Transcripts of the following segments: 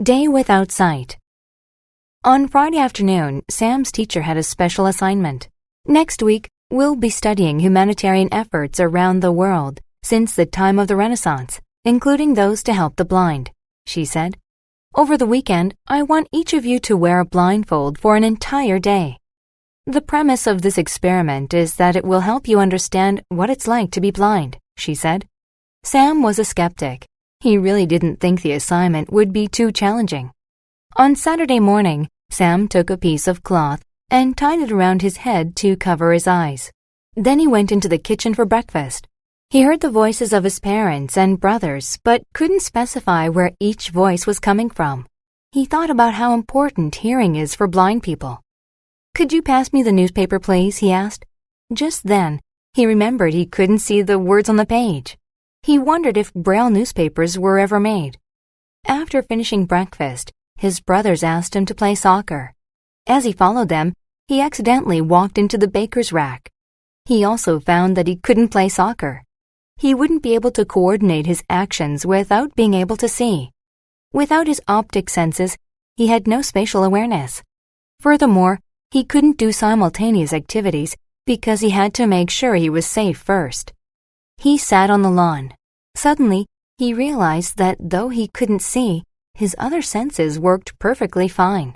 Day without sight. On Friday afternoon, Sam's teacher had a special assignment. Next week, we'll be studying humanitarian efforts around the world since the time of the Renaissance, including those to help the blind, she said. Over the weekend, I want each of you to wear a blindfold for an entire day. The premise of this experiment is that it will help you understand what it's like to be blind, she said. Sam was a skeptic. He really didn't think the assignment would be too challenging. On Saturday morning, Sam took a piece of cloth and tied it around his head to cover his eyes. Then he went into the kitchen for breakfast. He heard the voices of his parents and brothers, but couldn't specify where each voice was coming from. He thought about how important hearing is for blind people. "Could you pass me the newspaper, please?" he asked. Just then, he remembered he couldn't see the words on the page. He wondered if Braille newspapers were ever made. After finishing breakfast, his brothers asked him to play soccer. As he followed them, he accidentally walked into the baker's rack. He also found that he couldn't play soccer. He wouldn't be able to coordinate his actions without being able to see. Without his optic senses, he had no spatial awareness. Furthermore, he couldn't do simultaneous activities because he had to make sure he was safe first. He sat on the lawn. Suddenly, he realized that though he couldn't see, his other senses worked perfectly fine.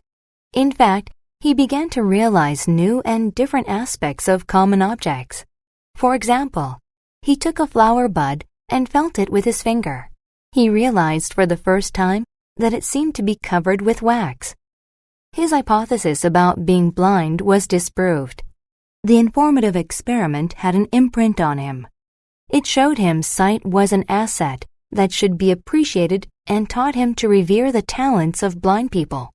In fact, he began to realize new and different aspects of common objects. For example, he took a flower bud and felt it with his finger. He realized for the first time that it seemed to be covered with wax. His hypothesis about being blind was disproved. The informative experiment had an imprint on him. It showed him sight was an asset that should be appreciated and taught him to revere the talents of blind people.